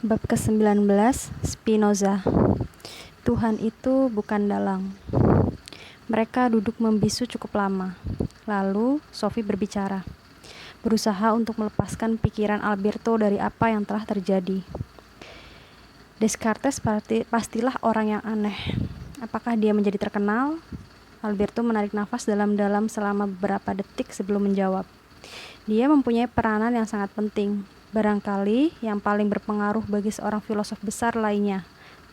Bab ke-19, Spinoza. Tuhan itu bukan dalang. Mereka duduk membisu cukup lama. Lalu Sophie berbicara, berusaha untuk melepaskan pikiran Alberto dari apa yang telah terjadi. Descartes pastilah orang yang aneh. Apakah dia menjadi terkenal? Alberto menarik nafas dalam-dalam selama beberapa detik sebelum menjawab. Dia mempunyai peranan yang sangat penting, barangkali yang paling berpengaruh bagi seorang filosof besar lainnya,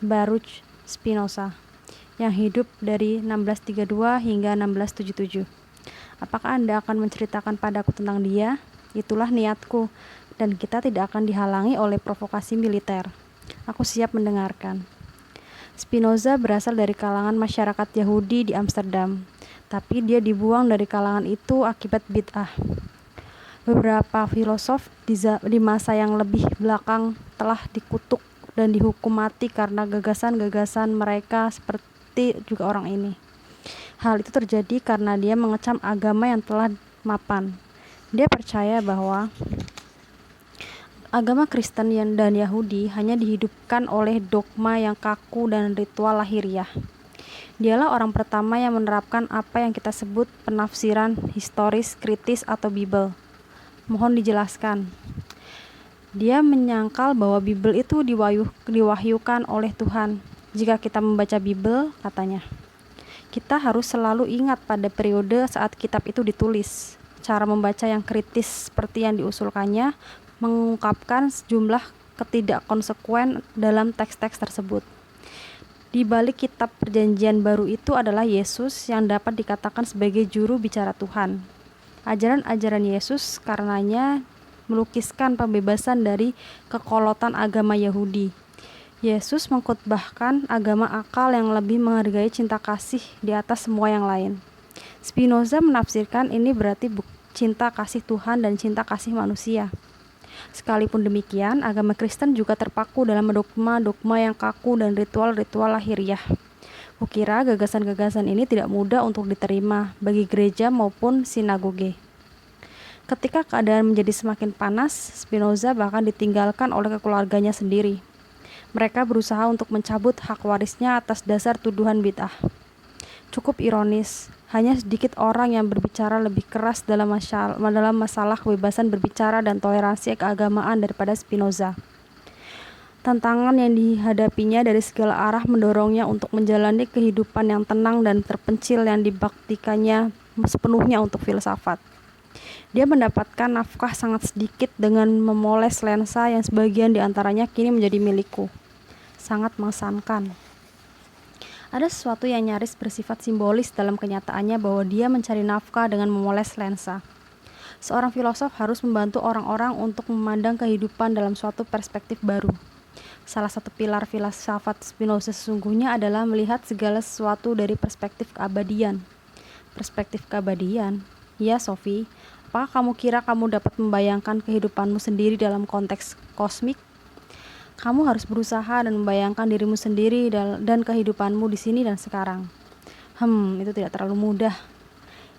Baruch Spinoza, yang hidup dari 1632 hingga 1677. Apakah Anda akan menceritakan padaku tentang dia? Itulah niatku, dan kita tidak akan dihalangi oleh provokasi militer. Aku siap mendengarkan. Spinoza berasal dari kalangan masyarakat Yahudi di Amsterdam, tapi dia dibuang dari kalangan itu akibat bid'ah. Beberapa filosof di masa yang lebih belakang telah dikutuk dan dihukum mati karena gagasan-gagasan mereka seperti juga orang ini. Hal itu terjadi karena dia mengecam agama yang telah mapan. Dia percaya bahwa agama Kristen dan Yahudi hanya dihidupkan oleh dogma yang kaku dan ritual lahiriah. Dialah orang pertama yang menerapkan apa yang kita sebut penafsiran historis kritis atau Bible. Mohon dijelaskan. Dia menyangkal bahwa Bible itu diwahyukan oleh Tuhan. Jika kita membaca Bible, katanya, kita harus selalu ingat pada periode saat kitab itu ditulis. Cara membaca yang kritis seperti yang diusulkannya mengungkapkan sejumlah ketidakkonsekuen dalam teks-teks tersebut. Di balik kitab Perjanjian Baru itu adalah Yesus yang dapat dikatakan sebagai juru bicara Tuhan. Ajaran-ajaran Yesus karenanya melukiskan pembebasan dari kekolotan agama Yahudi. Yesus mengkhotbahkan agama akal yang lebih menghargai cinta kasih di atas semua yang lain. Spinoza menafsirkan ini berarti cinta kasih Tuhan dan cinta kasih manusia. Sekalipun demikian, agama Kristen juga terpaku dalam dogma-dogma yang kaku dan ritual-ritual lahiriah. Kukira gagasan-gagasan ini tidak mudah untuk diterima bagi gereja maupun sinagoge. Ketika keadaan menjadi semakin panas, Spinoza bahkan ditinggalkan oleh keluarganya sendiri. Mereka berusaha untuk mencabut hak warisnya atas dasar tuduhan bid'ah. Cukup ironis, hanya sedikit orang yang berbicara lebih keras dalam masalah kebebasan berbicara dan toleransi keagamaan daripada Spinoza. Tantangan yang dihadapinya dari segala arah mendorongnya untuk menjalani kehidupan yang tenang dan terpencil yang dibaktikannya sepenuhnya untuk filsafat. Dia mendapatkan nafkah sangat sedikit dengan memoles lensa yang sebagian diantaranya kini menjadi milikku. Sangat mengesankan. Ada sesuatu yang nyaris bersifat simbolis dalam kenyataannya bahwa dia mencari nafkah dengan memoles lensa. Seorang filosof harus membantu orang-orang untuk memandang kehidupan dalam suatu perspektif baru. Salah satu pilar filsafat Spinoza sesungguhnya adalah melihat segala sesuatu dari perspektif keabadian. Perspektif keabadian? Ya, Sophie, apakah kamu kira kamu dapat membayangkan kehidupanmu sendiri dalam konteks kosmik? Kamu harus berusaha dan membayangkan dirimu sendiri dan kehidupanmu di sini dan sekarang. Itu tidak terlalu mudah.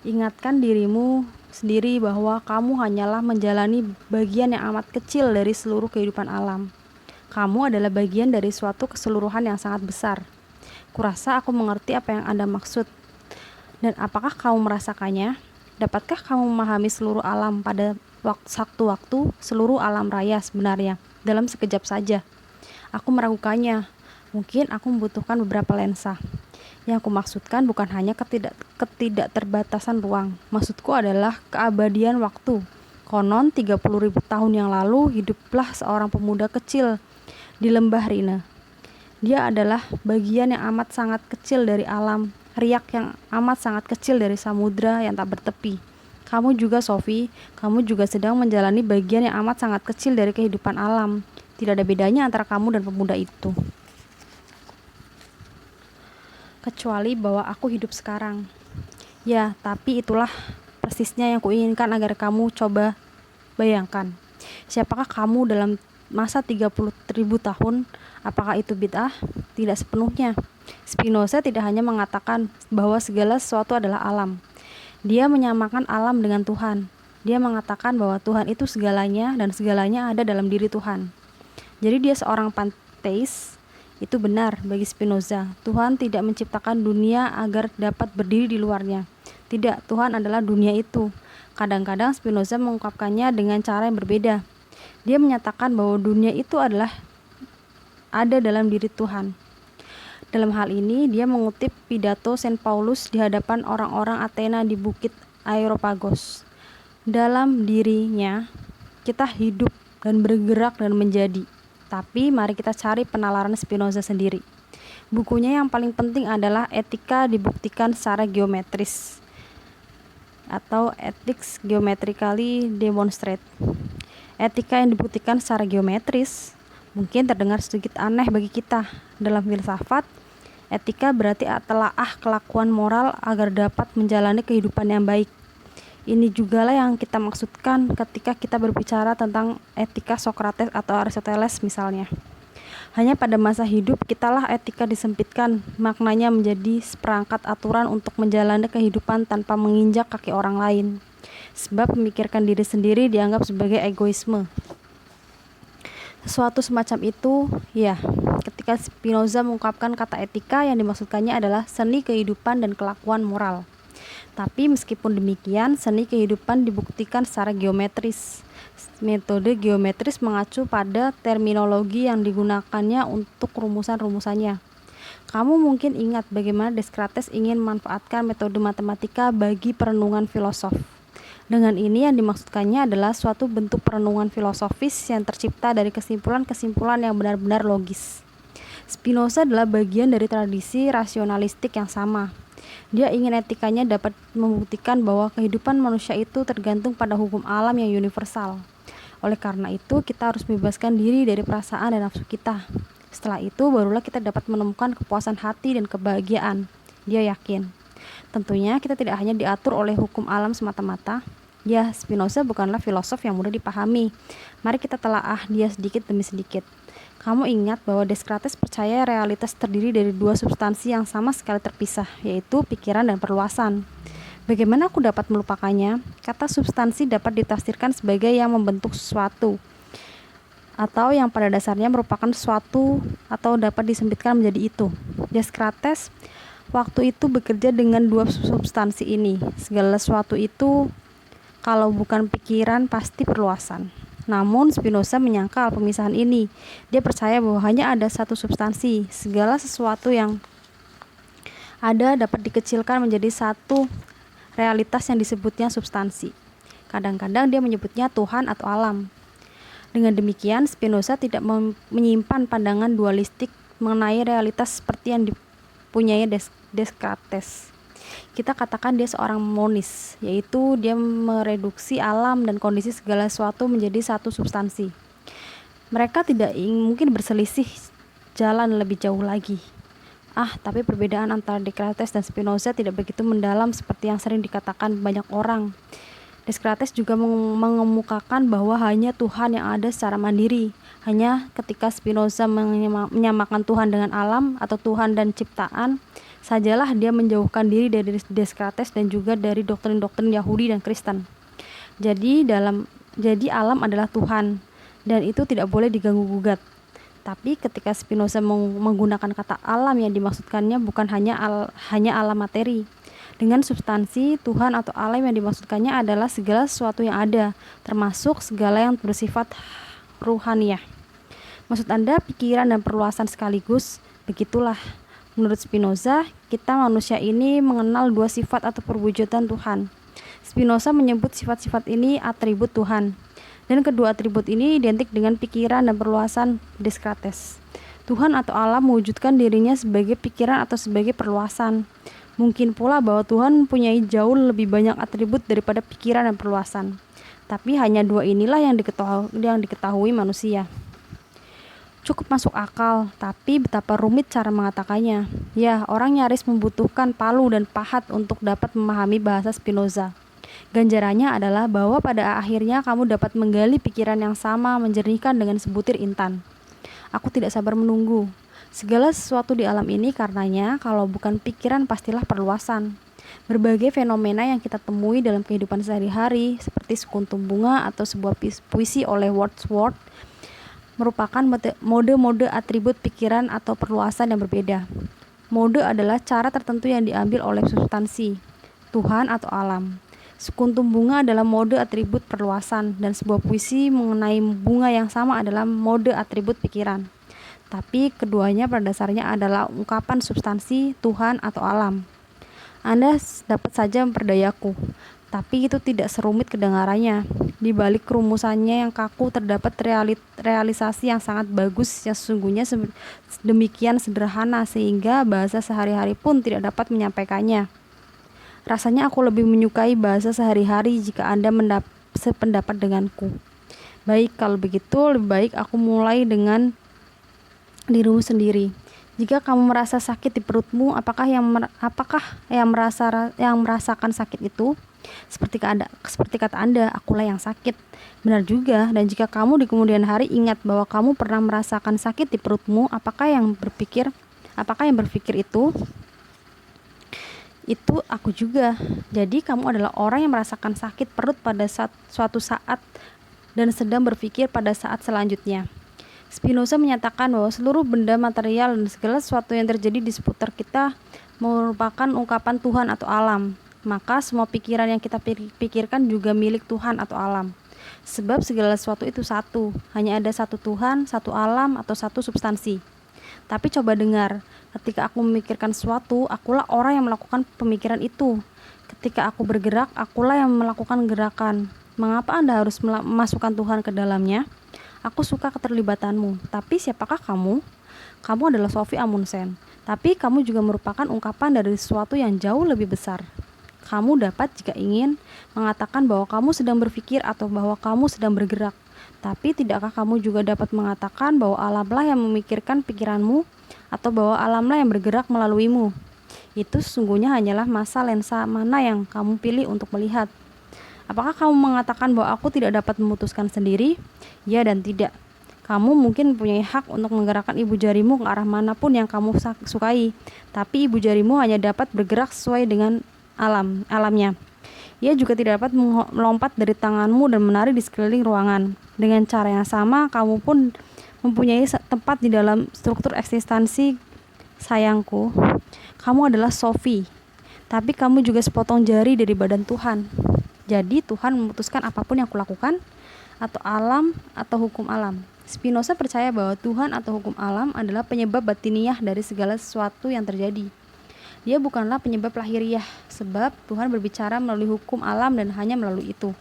Ingatkan dirimu sendiri bahwa kamu hanyalah menjalani bagian yang amat kecil dari seluruh kehidupan alam. Kamu adalah bagian dari suatu keseluruhan yang sangat besar. Kurasa aku mengerti apa yang Anda maksud. Dan apakah kamu merasakannya? Dapatkah kamu memahami seluruh alam pada waktu-waktu, seluruh alam raya sebenarnya, dalam sekejap saja? Aku meragukannya. Mungkin aku membutuhkan beberapa lensa. Yang aku maksudkan bukan hanya ketidakterbatasan ruang. Maksudku adalah keabadian waktu. Konon 30.000 tahun yang lalu hiduplah seorang pemuda kecil di lembah Rhine. Dia adalah bagian yang amat sangat kecil dari alam, riak yang amat sangat kecil dari samudra yang tak bertepi. Kamu juga, Sophie, kamu juga sedang menjalani bagian yang amat sangat kecil dari kehidupan alam. Tidak ada bedanya antara kamu dan pemuda itu. Kecuali bahwa aku hidup sekarang. Ya, tapi itulah persisnya yang kuinginkan agar kamu coba bayangkan. Siapakah kamu dalam masa 30.000 tahun? Apakah itu bid'ah? Tidak sepenuhnya. Spinoza tidak hanya mengatakan bahwa segala sesuatu adalah alam. Dia menyamakan alam dengan Tuhan. Dia mengatakan bahwa Tuhan itu segalanya dan segalanya ada dalam diri Tuhan. Jadi dia seorang panteis. Itu benar bagi Spinoza. Tuhan tidak menciptakan dunia agar dapat berdiri di luarnya. Tidak, Tuhan adalah dunia itu. Kadang-kadang Spinoza mengungkapkannya dengan cara yang berbeda. Dia menyatakan bahwa dunia itu adalah ada dalam diri Tuhan. Dalam hal ini, dia mengutip pidato Saint Paulus di hadapan orang-orang Athena di Bukit Areopagos. Dalam dirinya, kita hidup dan bergerak dan menjadi. Tapi mari kita cari penalaran Spinoza sendiri. Bukunya yang paling penting adalah Etika Dibuktikan Secara Geometris atau Ethics Geometrically Demonstrated. Etika yang dibuktikan secara geometris mungkin terdengar sedikit aneh bagi kita. Dalam filsafat, etika berarti telaah kelakuan moral agar dapat menjalani kehidupan yang baik. Ini jugalah yang kita maksudkan ketika kita berbicara tentang etika Socrates atau Aristoteles misalnya. Hanya pada masa hidup kitalah etika disempitkan, maknanya menjadi seperangkat aturan untuk menjalani kehidupan tanpa menginjak kaki orang lain. Sebab memikirkan diri sendiri dianggap sebagai egoisme. Sesuatu semacam itu, ya, ketika Spinoza mengungkapkan kata etika yang dimaksudkannya adalah seni kehidupan dan kelakuan moral. Tapi meskipun demikian, seni kehidupan dibuktikan secara geometris. Metode geometris mengacu pada terminologi yang digunakannya untuk rumusan-rumusannya. Kamu mungkin ingat bagaimana Descartes ingin memanfaatkan metode matematika bagi perenungan filosof. Dengan ini yang dimaksudkannya adalah suatu bentuk perenungan filosofis yang tercipta dari kesimpulan-kesimpulan yang benar-benar logis. Spinoza adalah bagian dari tradisi rasionalistik yang sama. Dia ingin etikanya dapat membuktikan bahwa kehidupan manusia itu tergantung pada hukum alam yang universal. Oleh karena itu, kita harus membebaskan diri dari perasaan dan nafsu kita. Setelah itu, barulah kita dapat menemukan kepuasan hati dan kebahagiaan. Dia yakin. Tentunya kita tidak hanya diatur oleh hukum alam semata-mata. Ya, Spinoza bukanlah filosof yang mudah dipahami. Mari kita telaah dia sedikit demi sedikit. Kamu ingat bahwa Descartes percaya realitas terdiri dari dua substansi yang sama sekali terpisah, yaitu pikiran dan perluasan. Bagaimana aku dapat melupakannya? Kata substansi dapat ditafsirkan sebagai yang membentuk sesuatu, atau yang pada dasarnya merupakan sesuatu atau dapat disempitkan menjadi itu. Descartes waktu itu bekerja dengan dua substansi ini. Segala sesuatu itu, kalau bukan pikiran, pasti perluasan. Namun Spinoza menyangkal pemisahan ini. Dia percaya bahwa hanya ada satu substansi. Segala sesuatu yang ada dapat dikecilkan menjadi satu realitas yang disebutnya substansi. Kadang-kadang dia menyebutnya Tuhan atau alam. Dengan demikian, Spinoza tidak menyimpan pandangan dualistik mengenai realitas seperti yang dipunyai Descartes. Kita katakan dia seorang monis, yaitu dia mereduksi alam dan kondisi segala sesuatu menjadi satu substansi. Mereka tidak mungkin berselisih jalan lebih jauh lagi. Tapi perbedaan antara Descartes dan Spinoza tidak begitu mendalam seperti yang sering dikatakan banyak orang. Descartes juga mengemukakan bahwa hanya Tuhan yang ada secara mandiri. Hanya ketika Spinoza menyamakan Tuhan dengan alam atau Tuhan dan ciptaan, sajalah dia menjauhkan diri dari Descartes dan juga dari doktrin-doktrin Yahudi dan Kristen. Jadi alam adalah Tuhan dan itu tidak boleh diganggu-gugat. Tapi ketika Spinoza menggunakan kata alam yang dimaksudkannya bukan hanya alam materi. Dengan substansi, Tuhan atau alam yang dimaksudkannya adalah segala sesuatu yang ada, termasuk segala yang bersifat ruhaniyah. Maksud Anda pikiran dan perluasan sekaligus? Begitulah. Menurut Spinoza, kita manusia ini mengenal dua sifat atau perwujudan Tuhan. Spinoza menyebut sifat-sifat ini atribut Tuhan. Dan kedua atribut ini identik dengan pikiran dan perluasan Descartes. Tuhan atau alam mewujudkan dirinya sebagai pikiran atau sebagai perluasan. Mungkin pula bahwa Tuhan mempunyai jauh lebih banyak atribut daripada pikiran dan perluasan. Tapi hanya dua inilah yang diketahui manusia. Cukup masuk akal, tapi betapa rumit cara mengatakannya. Ya, orang nyaris membutuhkan palu dan pahat untuk dapat memahami bahasa Spinoza. Ganjarannya adalah bahwa pada akhirnya kamu dapat menggali pikiran yang sama menjernihkan dengan sebutir intan. Aku tidak sabar menunggu. Segala sesuatu di alam ini karenanya, kalau bukan pikiran pastilah perluasan. Berbagai fenomena yang kita temui dalam kehidupan sehari-hari, seperti sekuntum bunga atau sebuah puisi oleh Wordsworth, merupakan mode-mode atribut pikiran atau perluasan yang berbeda. Mode adalah cara tertentu yang diambil oleh substansi, Tuhan atau alam. Sekuntum bunga adalah mode atribut perluasan, dan sebuah puisi mengenai bunga yang sama adalah mode atribut pikiran. Tapi keduanya pada dasarnya adalah ungkapan substansi, Tuhan atau alam. Anda dapat saja memperdayaku, tapi itu tidak serumit kedengarannya. Di balik rumusannya yang kaku terdapat realisasi yang sangat bagus yang sesungguhnya demikian sederhana sehingga bahasa sehari-hari pun tidak dapat menyampaikannya. Rasanya aku lebih menyukai bahasa sehari-hari jika Anda sependapat denganku. Baik, kalau begitu lebih baik aku mulai dengan dirimu sendiri. Jika kamu merasa sakit di perutmu, apakah yang merasakan sakit itu? Seperti kata Anda, akulah yang sakit. Benar juga, dan jika kamu di kemudian hari ingat bahwa kamu pernah merasakan sakit di perutmu, apakah yang berpikir itu? Itu aku juga. Jadi kamu adalah orang yang merasakan sakit perut pada suatu saat dan sedang berpikir pada saat selanjutnya. Spinoza menyatakan bahwa seluruh benda material dan segala sesuatu yang terjadi di seputar kita merupakan ungkapan Tuhan atau alam. Maka semua pikiran yang kita pikirkan juga milik Tuhan atau alam. Sebab segala sesuatu itu satu, hanya ada satu Tuhan, satu alam, atau satu substansi. Tapi coba dengar, ketika aku memikirkan sesuatu, akulah orang yang melakukan pemikiran itu. Ketika aku bergerak, akulah yang melakukan gerakan. Mengapa Anda harus memasukkan Tuhan ke dalamnya? Aku suka keterlibatanmu, tapi siapakah kamu? Kamu adalah Sophie Amundsen, tapi kamu juga merupakan ungkapan dari sesuatu yang jauh lebih besar. Kamu dapat jika ingin mengatakan bahwa kamu sedang berpikir atau bahwa kamu sedang bergerak. Tapi tidakkah kamu juga dapat mengatakan bahwa alamlah yang memikirkan pikiranmu atau bahwa alamlah yang bergerak melaluimu? Itu sesungguhnya hanyalah masa lensa mana yang kamu pilih untuk melihat. Apakah kamu mengatakan bahwa aku tidak dapat memutuskan sendiri? Ya dan tidak. Kamu mungkin mempunyai hak untuk menggerakkan ibu jarimu ke arah manapun yang kamu sukai, tapi ibu jarimu hanya dapat bergerak sesuai dengan alamnya. Ia juga tidak dapat melompat dari tanganmu dan menari di sekeliling ruangan. Dengan cara yang sama, kamu pun mempunyai tempat di dalam struktur eksistensi. Sayangku, kamu adalah Sophie, tapi kamu juga sepotong jari dari badan Tuhan. Jadi Tuhan memutuskan apapun yang kulakukan, atau alam, atau hukum alam. Spinoza percaya bahwa Tuhan atau hukum alam adalah penyebab batiniah dari segala sesuatu yang terjadi. Dia bukanlah penyebab lahiriah, sebab Tuhan berbicara melalui hukum alam dan hanya melalui itu.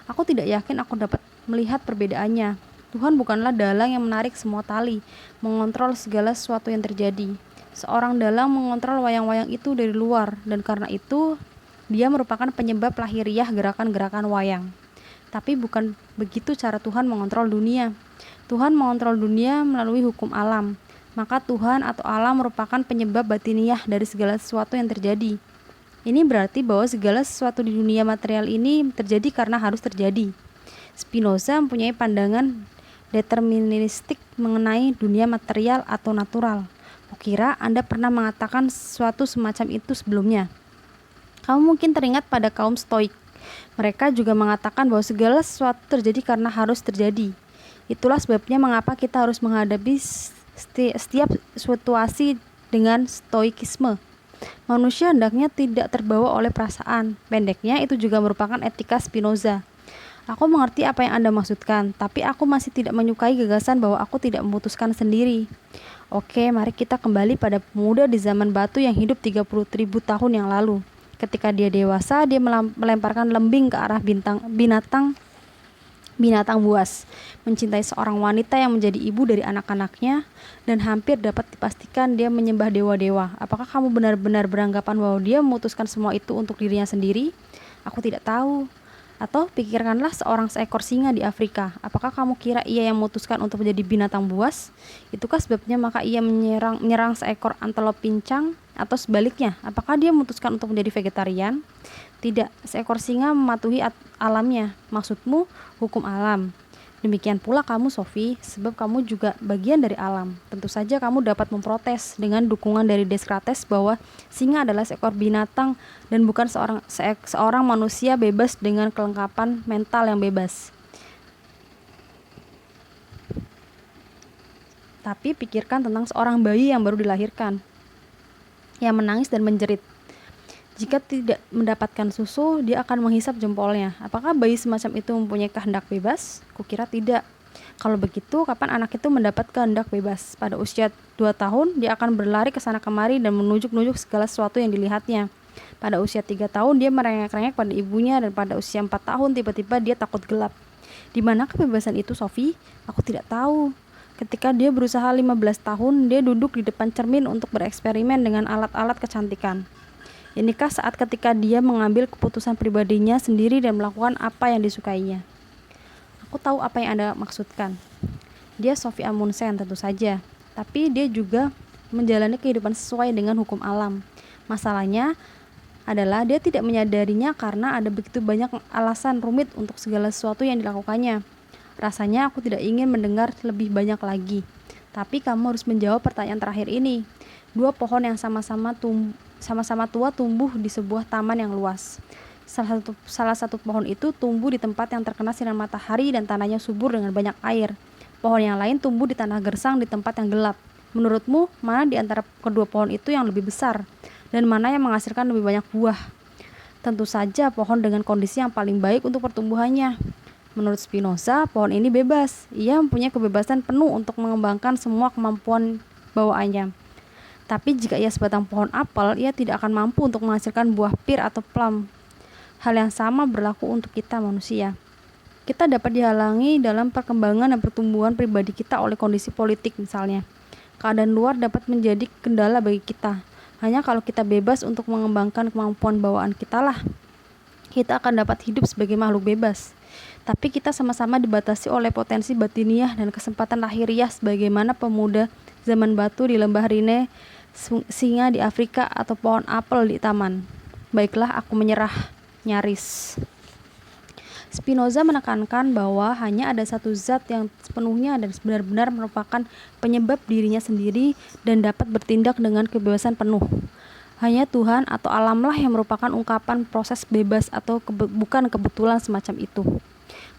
Aku tidak yakin aku dapat melihat perbedaannya. Tuhan bukanlah dalang yang menarik semua tali, mengontrol segala sesuatu yang terjadi. Seorang dalang mengontrol wayang-wayang itu dari luar, dan karena itu dia merupakan penyebab lahiriah gerakan-gerakan wayang. Tapi bukan begitu cara Tuhan mengontrol dunia. Tuhan mengontrol dunia melalui hukum alam. Maka Tuhan atau alam merupakan penyebab batiniah dari segala sesuatu yang terjadi. Ini berarti bahwa segala sesuatu di dunia material ini terjadi karena harus terjadi. Spinoza mempunyai pandangan deterministik mengenai dunia material atau natural. Kukira Anda pernah mengatakan sesuatu semacam itu sebelumnya. Kamu mungkin teringat pada kaum Stoik. Mereka juga mengatakan bahwa segala sesuatu terjadi karena harus terjadi. Itulah sebabnya mengapa kita harus menghadapi setiap situasi dengan stoikisme. Manusia hendaknya tidak terbawa oleh perasaan. Pendeknya, itu juga merupakan etika Spinoza. Aku mengerti apa yang Anda maksudkan, tapi aku masih tidak menyukai gagasan bahwa aku tidak memutuskan sendiri. Oke, mari kita kembali pada pemuda di zaman batu yang hidup 30.000 tahun yang lalu. Ketika dia dewasa, dia melemparkan lembing ke arah binatang buas, mencintai seorang wanita yang menjadi ibu dari anak-anaknya, dan hampir dapat dipastikan dia menyembah dewa-dewa. Apakah kamu benar-benar beranggapan bahwa dia memutuskan semua itu untuk dirinya sendiri? Aku tidak tahu. Atau pikirkanlah seekor singa di Afrika. Apakah kamu kira ia yang memutuskan untuk menjadi binatang buas? Itukah sebabnya maka ia menyerang seekor antelop pincang? Atau sebaliknya, apakah dia memutuskan untuk menjadi vegetarian? Tidak, seekor singa mematuhi alamnya. Maksudmu, hukum alam. Demikian pula kamu, Sophie, sebab kamu juga bagian dari alam. Tentu saja kamu dapat memprotes dengan dukungan dari Descartes bahwa singa adalah seekor binatang dan bukan seorang manusia bebas dengan kelengkapan mental yang bebas. Tapi pikirkan tentang seorang bayi yang baru dilahirkan, yang menangis dan menjerit. Jika tidak mendapatkan susu, dia akan menghisap jempolnya. Apakah bayi semacam itu mempunyai kehendak bebas? Kukira tidak. Kalau begitu, kapan anak itu mendapat kehendak bebas? Pada usia 2 tahun, dia akan berlari ke sana kemari dan menunjuk-nunjuk segala sesuatu yang dilihatnya. Pada usia 3 tahun, dia merengek-rengek pada ibunya, dan pada usia 4 tahun, tiba-tiba dia takut gelap. Di mana kebebasan itu, Sophie? Aku tidak tahu. Ketika dia berusaha 15 tahun, dia duduk di depan cermin untuk bereksperimen dengan alat-alat kecantikan. Inikah saat ketika dia mengambil keputusan pribadinya sendiri dan melakukan apa yang disukainya? Aku tahu apa yang Anda maksudkan. Dia Sophie Amundsen tentu saja, tapi dia juga menjalani kehidupan sesuai dengan hukum alam. Masalahnya adalah dia tidak menyadarinya karena ada begitu banyak alasan rumit untuk segala sesuatu yang dilakukannya. Rasanya aku tidak ingin mendengar lebih banyak lagi. Tapi kamu harus menjawab pertanyaan terakhir ini. 2 pohon yang sama-sama tua tumbuh di sebuah taman yang luas. Salah satu pohon itu tumbuh di tempat yang terkena sinar matahari dan tanahnya subur dengan banyak air. Pohon yang lain tumbuh di tanah gersang di tempat yang gelap. Menurutmu, mana di antara kedua pohon itu yang lebih besar? Dan mana yang menghasilkan lebih banyak buah? Tentu saja pohon dengan kondisi yang paling baik untuk pertumbuhannya. Menurut Spinoza, pohon ini bebas. Ia mempunyai kebebasan penuh untuk mengembangkan semua kemampuan bawaannya. Tapi jika ia sebatang pohon apel, ia tidak akan mampu untuk menghasilkan buah pir atau plum. Hal yang sama berlaku untuk kita manusia. Kita dapat dihalangi dalam perkembangan dan pertumbuhan pribadi kita oleh kondisi politik misalnya. Keadaan luar dapat menjadi kendala bagi kita. Hanya kalau kita bebas untuk mengembangkan kemampuan bawaan kita lah, kita akan dapat hidup sebagai makhluk bebas. Tapi kita sama-sama dibatasi oleh potensi batiniah dan kesempatan lahiriah sebagaimana pemuda zaman batu di lembah Rhine, singa di Afrika, atau pohon apel di taman. Baiklah, aku menyerah. Nyaris. Spinoza menekankan bahwa hanya ada satu zat yang sepenuhnya dan benar-benar merupakan penyebab dirinya sendiri dan dapat bertindak dengan kebebasan penuh. Hanya Tuhan atau alamlah yang merupakan ungkapan proses bebas atau bukan kebetulan semacam itu.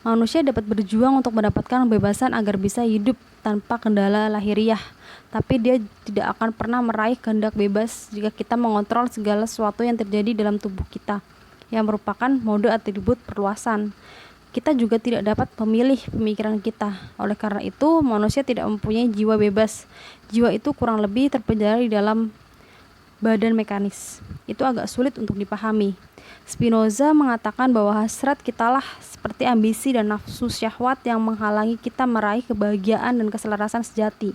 Manusia dapat berjuang untuk mendapatkan kebebasan agar bisa hidup tanpa kendala lahiriah, tapi dia tidak akan pernah meraih kehendak bebas jika kita mengontrol segala sesuatu yang terjadi dalam tubuh kita, yang merupakan mode atribut perluasan. Kita juga tidak dapat memilih pemikiran kita. Oleh karena itu, manusia tidak mempunyai jiwa bebas. Jiwa itu kurang lebih terpenjara di dalam badan mekanis. Itu agak sulit untuk dipahami. Spinoza mengatakan bahwa hasrat kitalah seperti ambisi dan nafsu syahwat yang menghalangi kita meraih kebahagiaan dan keselarasan sejati.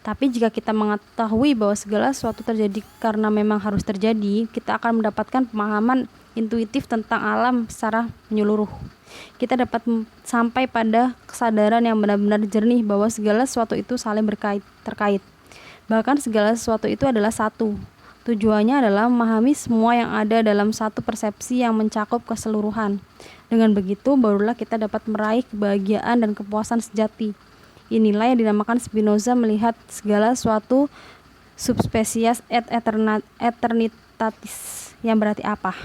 Tapi jika kita mengetahui bahwa segala sesuatu terjadi karena memang harus terjadi, kita akan mendapatkan pemahaman intuitif tentang alam secara menyeluruh. Kita dapat sampai pada kesadaran yang benar-benar jernih bahwa segala sesuatu itu saling terkait. Bahkan segala sesuatu itu adalah satu. Tujuannya adalah memahami semua yang ada dalam satu persepsi yang mencakup keseluruhan. Dengan begitu, barulah kita dapat meraih kebahagiaan dan kepuasan sejati. Inilah yang dinamakan Spinoza melihat segala sesuatu subspesies et eternitatis. Yang berarti apa?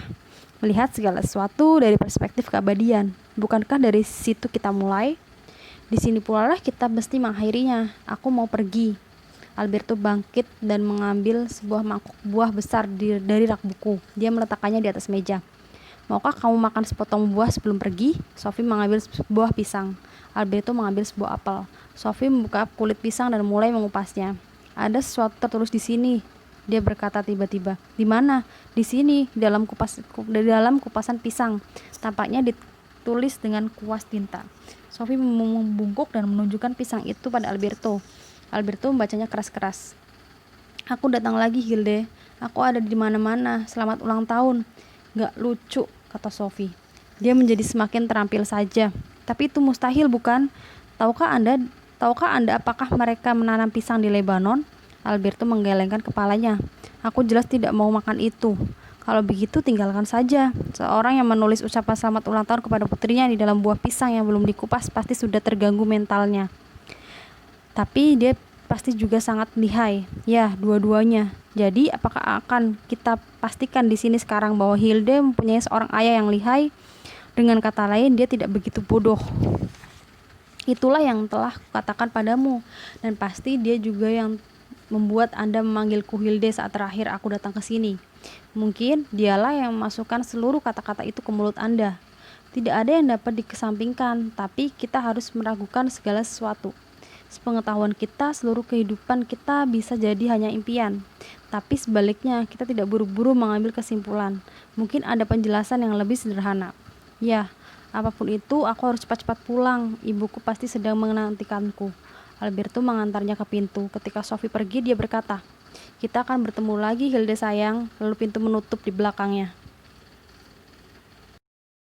Melihat segala sesuatu dari perspektif keabadian. Bukankah dari situ kita mulai? Di sini pula lah kita mesti mengakhirinya. Aku mau pergi. Alberto bangkit dan mengambil sebuah mangkuk buah besar dari rak buku. Dia meletakkannya di atas meja. Maukah kamu makan sepotong buah sebelum pergi? Sophie mengambil sebuah pisang. Alberto mengambil sebuah apel. Sophie membuka kulit pisang dan mulai mengupasnya. Ada sesuatu tertulis di sini, dia berkata tiba-tiba. Di mana? Di sini, di dalam kupasan pisang. Tampaknya ditulis dengan kuas tinta. Sophie membungkuk dan menunjukkan pisang itu pada Alberto. Alberto membacanya keras-keras. Aku datang lagi, Hilde. Aku ada di mana-mana. Selamat ulang tahun. Gak lucu, kata Sophie. Dia menjadi semakin terampil saja. Tapi itu mustahil, bukan? Tahukah Anda apakah mereka menanam pisang di Lebanon? Alberto menggelengkan kepalanya. Aku jelas tidak mau makan itu. Kalau begitu tinggalkan saja. Seorang yang menulis ucapan selamat ulang tahun kepada putrinya di dalam buah pisang yang belum dikupas pasti sudah terganggu mentalnya. Tapi dia pasti juga sangat lihai. Ya, dua-duanya. Jadi, apakah akan kita pastikan di sini sekarang bahwa Hilde mempunyai seorang ayah yang lihai? Dengan kata lain, dia tidak begitu bodoh. Itulah yang telah kukatakan padamu, dan pasti dia juga yang membuat Anda memanggilku Hilde saat terakhir aku datang ke sini. Mungkin dialah yang memasukkan seluruh kata-kata itu ke mulut Anda. Tidak ada yang dapat dikesampingkan, tapi kita harus meragukan segala sesuatu. Sepengetahuan kita, seluruh kehidupan kita bisa jadi hanya impian. Tapi sebaliknya, kita tidak buru-buru mengambil kesimpulan. Mungkin ada penjelasan yang lebih sederhana. Ya, apapun itu, aku harus cepat-cepat pulang. Ibuku pasti sedang menantikanku. Alberto mengantarnya ke pintu. Ketika Sophie pergi, dia berkata, "Kita akan bertemu lagi, Hilde sayang." Lalu pintu menutup di belakangnya.